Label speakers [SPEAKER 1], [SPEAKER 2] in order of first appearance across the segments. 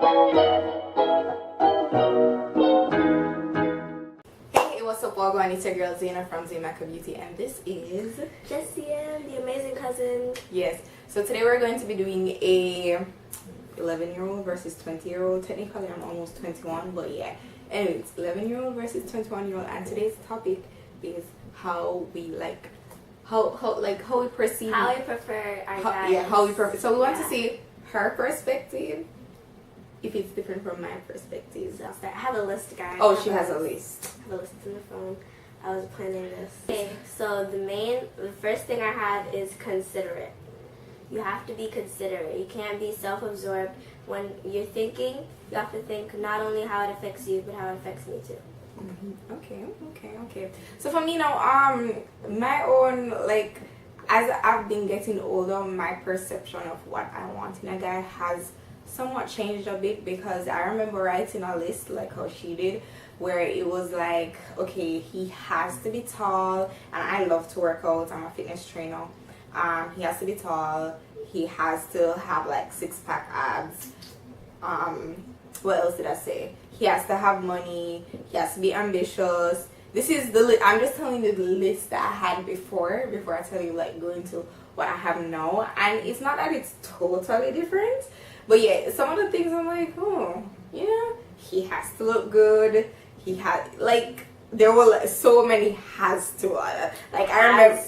[SPEAKER 1] Hey, what's up, Wagwan? It's your girl Zena from Zemaka Beauty, and this is
[SPEAKER 2] Jessie, the amazing cousin.
[SPEAKER 1] yes. So today we're going to be doing a 11-year-old versus 20-year-old. Technically, I'm almost 21, but yeah. Anyways, 11-year-old versus 21-year-old, and today's topic is how we how we perceive,
[SPEAKER 2] How we prefer our guys.
[SPEAKER 1] Yeah, how we prefer. So we want to see her perspective, if it's different from my perspective.
[SPEAKER 2] So I have a list, guys.
[SPEAKER 1] Oh, she has a list.
[SPEAKER 2] I have a list in the phone. I was planning this. Okay, so the first thing I have is considerate. You have to be considerate. You can't be self-absorbed. When you're thinking, you have to think not only how it affects you, but how it affects me too.
[SPEAKER 1] Okay. So for me now, my own, like, as I've been getting older, my perception of what I want in a guy has somewhat changed a bit, because I remember writing a list like how she did, where it was like, okay, he has to be tall, and I love to work out. I'm a fitness trainer. He has to be tall. He has to have like 6-pack abs. What else did I say? He has to have money. He has to be ambitious. This is the list. I'm just telling you the list that I had before I tell you like go into what I have now. And it's not that it's totally different, but yeah, some of the things I'm like, oh, yeah, he has to look good. He had like. There were like, so many has to like I remember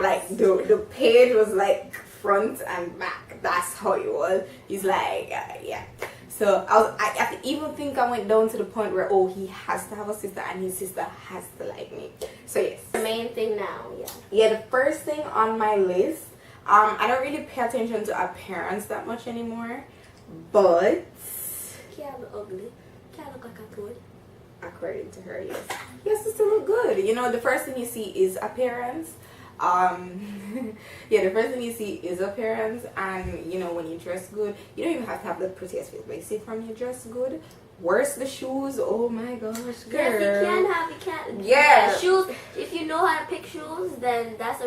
[SPEAKER 1] like the page was like front and back. That's how it was. He's like yeah. So I even think I went down to the point where he has to have a sister and his sister has to like me. So yes,
[SPEAKER 2] The main thing now,
[SPEAKER 1] the first thing on my list, I don't really pay attention to appearance that much anymore, but
[SPEAKER 2] can't look ugly. Can't look like a good.
[SPEAKER 1] According to her, yes. He has to still look good. You know, the first thing you see is appearance. The first thing you see is appearance, and you know, when you dress good, you don't even have to have the prettiest face, but you see from you dress good. Worse the shoes, oh my gosh, girl.
[SPEAKER 2] Yes, you can't.
[SPEAKER 1] Yeah.
[SPEAKER 2] Shoes. If you know how to pick shoes, then that's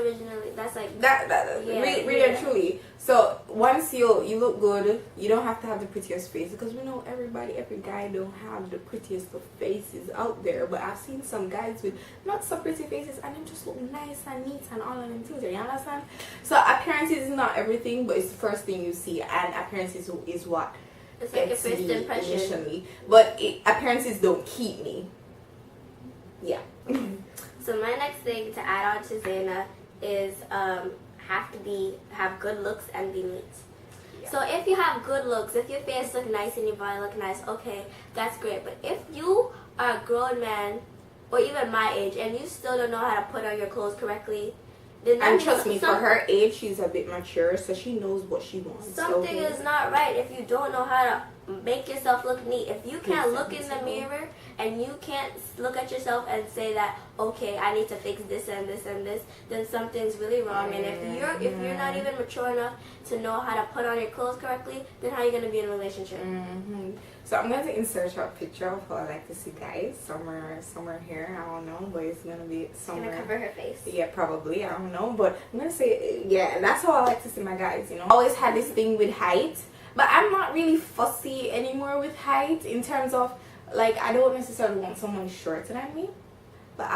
[SPEAKER 2] like
[SPEAKER 1] that really and truly. So once you look good, you don't have to have the prettiest face, because we know every guy don't have the prettiest of faces out there. But I've seen some guys with not so pretty faces, and they just look nice and neat and all of them things. You understand? So appearances is not everything, but it's the first thing you see, and appearances is what.
[SPEAKER 2] It's like a first impression.
[SPEAKER 1] Initially, but appearances don't keep me. Yeah.
[SPEAKER 2] So my next thing to add on to Zena is have good looks and be neat. Yeah. So if you have good looks, if your face look nice and your body look nice, okay, that's great. But if you are a grown man, or even my age, and you still don't know how to put on your clothes correctly, then
[SPEAKER 1] and trust me, for her age, she's a bit mature, so she knows what she wants.
[SPEAKER 2] Something is not right if you don't know how to make yourself look neat. If you can't look in the mirror and you can't look at yourself and say that, okay, I need to fix this and this and this, then something's really wrong. And if you're not even mature enough to know how to put on your clothes correctly, then how are you going to be in a relationship?
[SPEAKER 1] So I'm going to insert a picture of how I like to see guys somewhere here. I don't know, but it's going to be somewhere.
[SPEAKER 2] It's going to cover her face.
[SPEAKER 1] Yeah, probably. I don't know, but I'm going to say, yeah, that's how I like to see my guys, you know. I always had this thing with height, but I'm not really fussy anymore with height, in terms of, like, I don't necessarily want someone shorter than me. But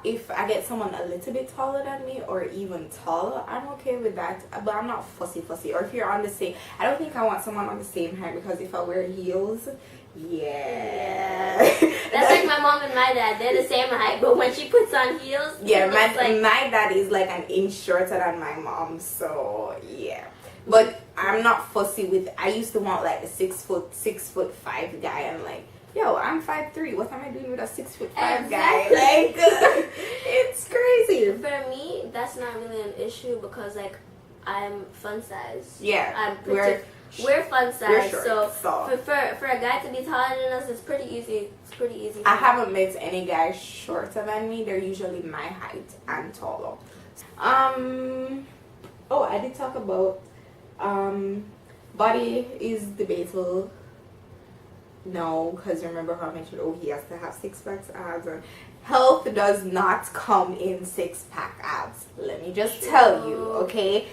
[SPEAKER 1] if I get someone a little bit taller than me, or even taller, I'm okay with that. But I'm not fussy. Or if you're on the same, I don't think I want someone on the same height, because if I wear heels, yeah.
[SPEAKER 2] That's like my mom and my dad. They're the same height, but when she puts on heels,
[SPEAKER 1] my dad is like an inch shorter than my mom, so yeah. But I'm not fussy with. I used to want like a 6'5" guy, and like, yo, I'm 5'3". What am I doing with a 6'5" guy? Like, it's crazy.
[SPEAKER 2] For me, that's not really an issue, because like I'm fun size.
[SPEAKER 1] Yeah,
[SPEAKER 2] we're fun size.
[SPEAKER 1] We're short,
[SPEAKER 2] so
[SPEAKER 1] so
[SPEAKER 2] for a guy to be taller than us, it's pretty easy. It's pretty easy.
[SPEAKER 1] I haven't met any guys shorter than me. They're usually my height and taller. Oh, I did talk about body is debatable. No, because remember how I mentioned, he has to have 6-pack abs, and health does not come in 6-pack abs. Let me just tell you, okay?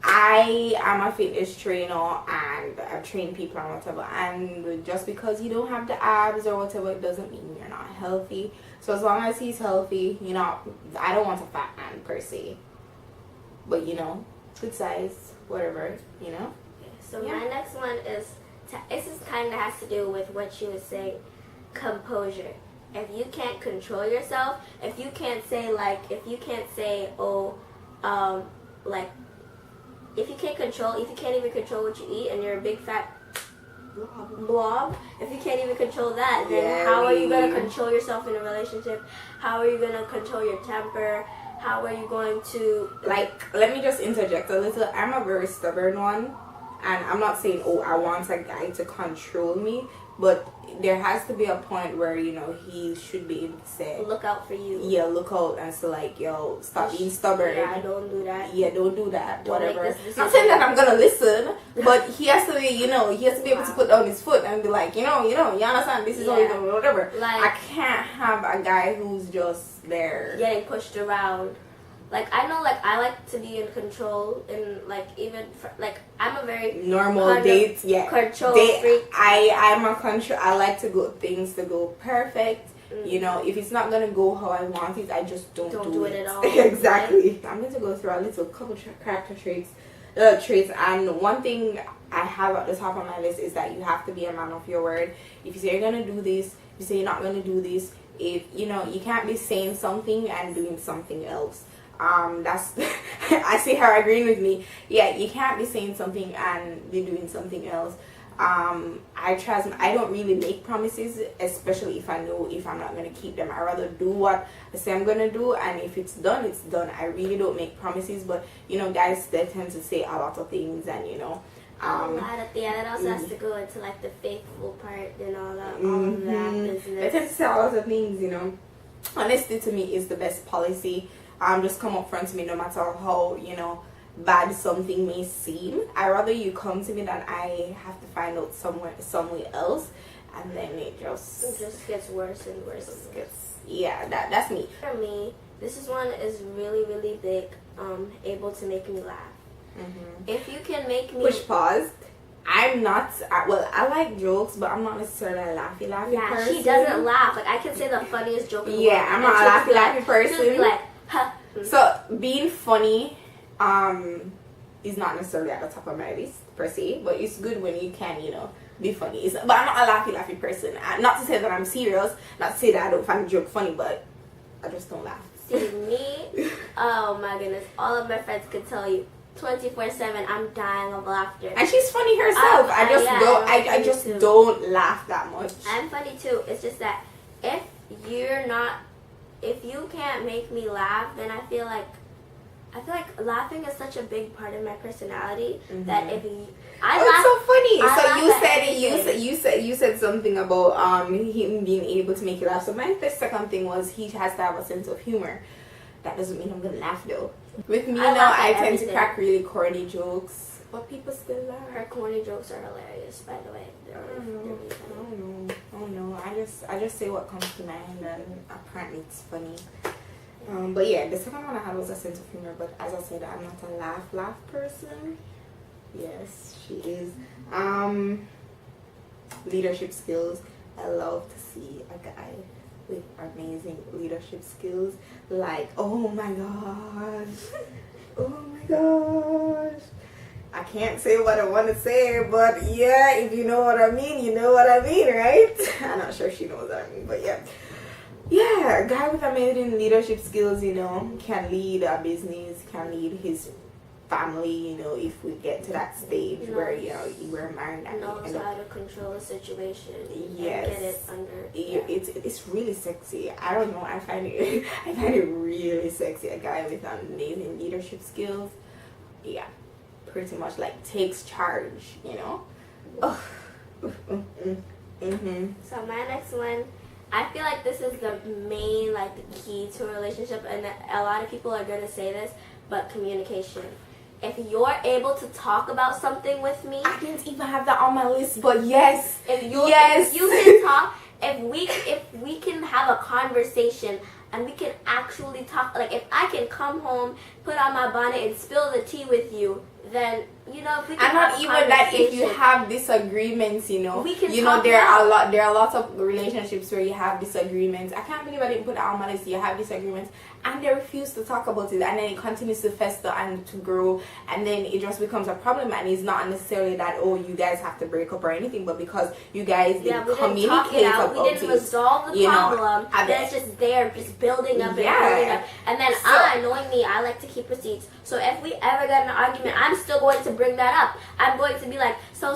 [SPEAKER 1] I am a fitness trainer and I train people and whatever, and just because you don't have the abs or whatever, it doesn't mean you're not healthy. So as long as he's healthy, you know, I don't want a fat man per se, but you know, good size, whatever, you know.
[SPEAKER 2] So my next one is, this is kind of has to do with what you was saying, composure. If you can't control yourself, if you can't say, oh, like, if you can't even control what you eat and you're a big fat blob, if you can't even control that, then how are you going to control yourself in a relationship? How are you going to control your temper? How are you going to,
[SPEAKER 1] like, let me just interject a little. I'm a very stubborn one, and I'm not saying, oh, I want a guy to control me, but there has to be a point where, you know, he should be able to say,
[SPEAKER 2] look out for you.
[SPEAKER 1] Yeah, look out, and so like, yo, stop being stubborn.
[SPEAKER 2] Yeah, don't do that.
[SPEAKER 1] Yeah, don't do that.
[SPEAKER 2] Don't
[SPEAKER 1] whatever.
[SPEAKER 2] make this decision.
[SPEAKER 1] Not saying that I'm gonna listen, but he has to be, you know, he has to be able to put down his foot and be like, you understand, this is what we're doing, whatever.
[SPEAKER 2] Like,
[SPEAKER 1] I can't have a guy who's just there
[SPEAKER 2] getting pushed around. Like, I know, like, I like to be in control, and, like, even, like, I'm a very
[SPEAKER 1] normal dates,
[SPEAKER 2] control
[SPEAKER 1] freak. I'm a control. I like things to go perfect. You know, if it's not gonna go how I want it, I just don't do it
[SPEAKER 2] at all.
[SPEAKER 1] Exactly. Right? I'm going to go through a little couple character traits, and one thing I have at the top of my list is that you have to be a man of your word. If you say you're gonna do this, you say you're not gonna do this. If you know, you can't be saying something and doing something else. That's I see her agreeing with me. Yeah, you can't be saying something and be doing something else. I don't really make promises, especially if I know if I'm not going to keep them. I rather do what I say I'm going to do, and if it's done, it's done. I really don't make promises, but you know, guys, they tend to say a lot of things, and you know,
[SPEAKER 2] that also has to go into like the faithful part and all that business.
[SPEAKER 1] They tend to say a lot of things, you know. Honesty to me is the best policy. Just come up front to me no matter how, you know, bad something may seem. I rather you come to me than I have to find out somewhere else, and then it just
[SPEAKER 2] gets worse and worse.
[SPEAKER 1] That's me.
[SPEAKER 2] For me, this one is really, really big. Able to make me laugh. If you can make me
[SPEAKER 1] pause. I'm not. I like jokes, but I'm not necessarily a laughy person.
[SPEAKER 2] She doesn't laugh. Like, I can say the funniest joke in the world.
[SPEAKER 1] I'm not a laughy person.
[SPEAKER 2] She'll be like, huh.
[SPEAKER 1] So being funny is not necessarily at the top of my list per se, but it's good when you can, you know, be funny. But I'm not a laughy person. Not to say that I'm serious, not to say that I don't find a joke funny, but I just don't laugh.
[SPEAKER 2] See, me, oh my goodness, all of my friends could tell you 24/7 I'm dying of laughter. And
[SPEAKER 1] she's funny herself. I just don't laugh that much.
[SPEAKER 2] I'm funny too. It's just that if you can't make me laugh, then I feel like laughing is such a big part of my personality that if you,
[SPEAKER 1] it's so funny. You said something about him being able to make you laugh. So my second thing was he has to have a sense of humor. That doesn't mean I'm gonna laugh though. With me now, I tend to crack really corny jokes, but people still laugh.
[SPEAKER 2] Her corny jokes are hilarious, by the way.
[SPEAKER 1] I don't know. I just say what comes to mind, and apparently it's funny. But yeah, the second one I had was a sense of humor. But as I said, I'm not a laugh person. Yes, she is. Leadership skills. I love to see a guy with amazing leadership skills. Like, oh my gosh. I can't say what I want to say, but yeah, if you know what I mean, you know what I mean, right? I'm not sure she knows what I mean, but yeah. Yeah, a guy with amazing leadership skills, you know, can lead a business, can lead his family, you know, if we get to that stage where, you know, we're married and
[SPEAKER 2] knows how to control a situation and
[SPEAKER 1] yes,
[SPEAKER 2] get it under.
[SPEAKER 1] It's really sexy. I don't know, I find it really sexy. A guy with amazing leadership skills, yeah, pretty much like takes charge, you know.
[SPEAKER 2] So my next one, I feel like this is the main, like, the key to a relationship, and a lot of people are going to say this, but communication. If you're able to talk about something with me,
[SPEAKER 1] I didn't even have that on my list, but yes,
[SPEAKER 2] if you can talk, if we can have a conversation and we can actually talk, like if I can come home, put on my bonnet and spill the tea with you, then you know if we can
[SPEAKER 1] and not even that if you have disagreements, you know,
[SPEAKER 2] we can
[SPEAKER 1] there are lots of relationships where you have disagreements. I can't believe I didn't put that on my list. You have disagreements and they refuse to talk about it, and then it continues to fester and to grow, and then it just becomes a problem. And it's not necessarily that you guys have to break up or anything, but because you guys didn't communicate about it,
[SPEAKER 2] we didn't resolve the problem, then it's just there, just building up and building up. And then knowing me, I like to keep receipts. So if we ever get in an argument, I'm still going to bring that up. I'm going to be like, so,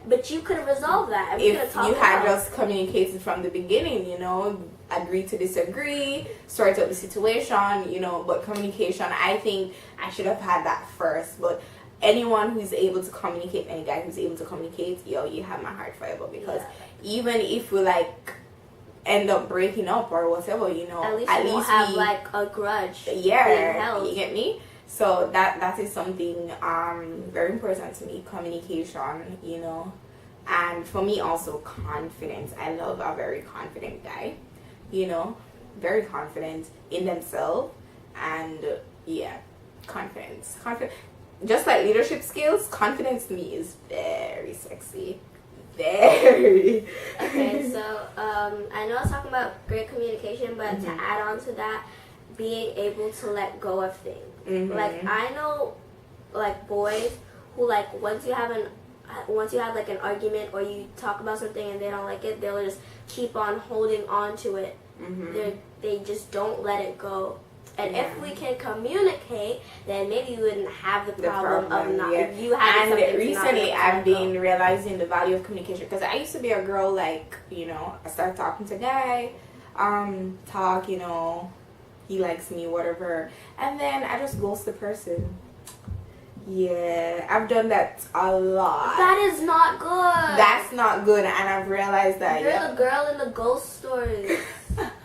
[SPEAKER 2] but you could have resolved that. And
[SPEAKER 1] if you had just communicated from the beginning, you know, agree to disagree, sort out the situation, you know, but communication, I think I should have had that first. But anyone who's able to communicate, any guy who's able to communicate, you have my heart forever, because even if we like end up breaking up or whatever, you know,
[SPEAKER 2] at least we have like a grudge.
[SPEAKER 1] Yeah, you get me? So that is something very important to me, communication, you know. And for me also, confidence. I love a very confident guy, you know, very confident in themselves. And confidence. Just like leadership skills, confidence to me is very sexy. Very.
[SPEAKER 2] Okay, so I know I was talking about great communication, but to add on to that, being able to let go of things. Like I know, like boys who like once you have like an argument or you talk about something and they don't like it, they'll just keep on holding on to it. They just don't let it go. And if we can communicate, then maybe you wouldn't have the problem of not you having something. And
[SPEAKER 1] recently, I've been realizing the value of communication, because I used to be a girl, like, you know, I start talking to a guy, you know, he likes me, whatever, and then I just ghost the person. Yeah, I've done that a lot.
[SPEAKER 2] That is not good.
[SPEAKER 1] That's not good, and I've realized that.
[SPEAKER 2] You're the girl in the ghost stories.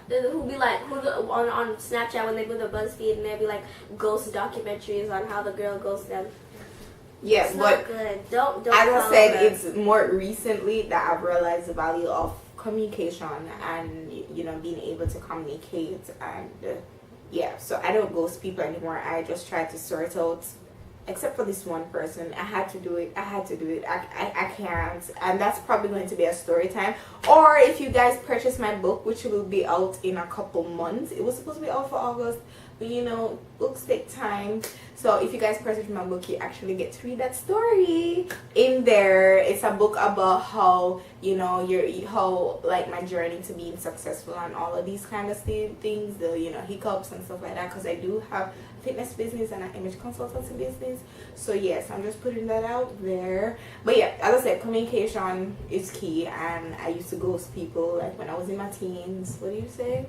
[SPEAKER 2] Who be like on Snapchat when they put the BuzzFeed and they'll be like ghost documentaries on how the girl ghosts them.
[SPEAKER 1] Yeah,
[SPEAKER 2] it's
[SPEAKER 1] but
[SPEAKER 2] not good. Don't.
[SPEAKER 1] As I said, it's more recently that I've realized the value of communication and, you know, being able to communicate, and so I don't ghost people anymore. I just try to sort out. Except for this one person, I had to do it. I can't. And that's probably going to be a story time. Or if you guys purchase my book, which will be out in a couple months. It was supposed to be out for August. But, you know, books take time. So if you guys purchase my book, you actually get to read that story in there. It's a book about how, you know, how, like, my journey to being successful and all of these kind of things. The, you know, hiccups and stuff like that. Because I do have fitness business and an image consultancy business. So yes, I'm just putting that out there. But yeah, as I said, communication is key. And I used to ghost people, like when I was in my teens. What do you say?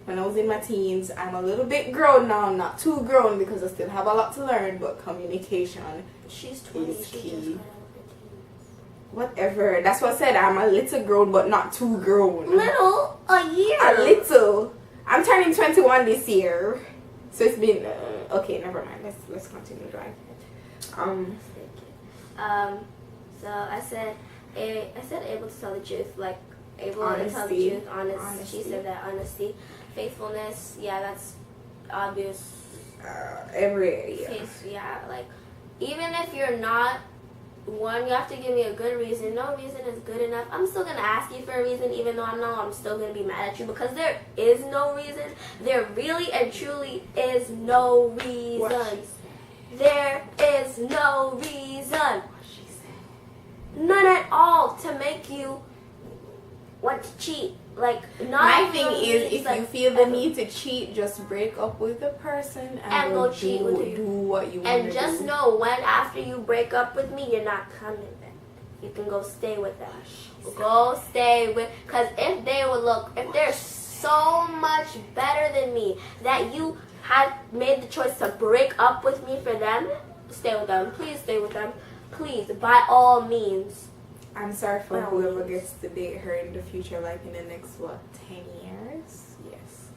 [SPEAKER 1] When I was in my teens. I'm a little bit grown now. I'm not too grown because I still have a lot to learn, but communication
[SPEAKER 2] She's 20,
[SPEAKER 1] is key. Whatever. That's what I said. I'm a little grown, but not too grown.
[SPEAKER 2] Little? A year?
[SPEAKER 1] A little. I'm turning 21 this year. So it's been okay. Never mind. Let's continue driving.
[SPEAKER 2] So I said able to tell the truth, like able
[SPEAKER 1] honesty.
[SPEAKER 2] to tell the truth, honest. She said that honesty, faithfulness. Yeah, that's obvious. Like even if you're not one, you have to give me a good reason. No reason is good enough. I'm still gonna ask you for a reason, even though I'm still gonna be mad at you, because there is no reason. There really and truly is no reason. There is no reason. None at all to make you want to cheat. Like, not
[SPEAKER 1] my thing is, if you feel the need to cheat, just break up with the person and go cheat with you. Do what you want to do.
[SPEAKER 2] And just know, when after you break up with me, you're not coming back. You can go stay with them. Go stay with, because if they're so much better than me, that you had made the choice to break up with me for them, stay with them. Please stay with them. Please, by all means.
[SPEAKER 1] I'm sorry for whoever gets to date her in the future, like in the next, 10 years? Yes.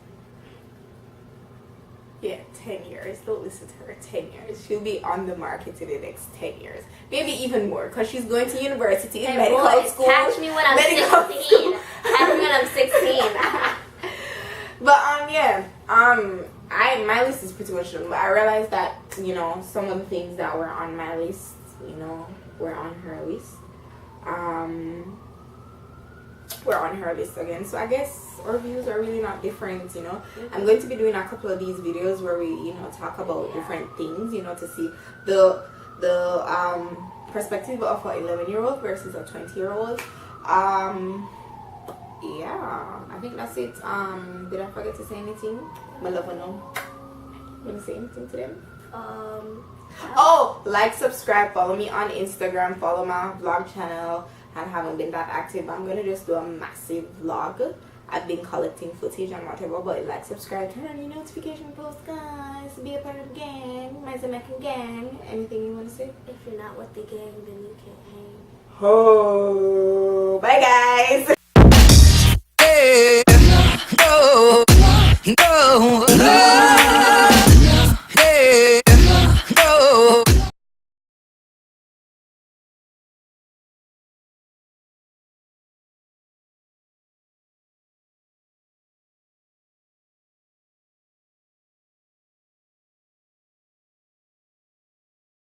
[SPEAKER 1] Yeah, 10 years. Don't listen to her. 10 years. She'll be on the market in the next 10 years. Maybe even more, because she's going to university and medical school.
[SPEAKER 2] Catch me when I'm 16. Catch me when I'm 16.
[SPEAKER 1] But, my list is pretty much done. But I realized that you know, some of the things that were on my list, you know, were on her list. We're on her list again, so I guess our views are really not different, you know. I'm going to be doing a couple of these videos where we, you know, talk about different things, you know, to see the perspective of an 11-year-old versus a 20-year-old. Yeah, I think that's it. Did I forget to say anything? My love UNNU. You want to say anything to them? Oh, like, subscribe, follow me on Instagram, follow my vlog channel. I haven't been that active. I'm gonna just do a massive vlog. I've been collecting footage and whatever, but like, subscribe, turn on your notification post, guys. Be a part of the gang, my Jamaican gang. Anything you want to say?
[SPEAKER 2] If you're not with the gang, then you can't hang.
[SPEAKER 1] Oh, bye guys.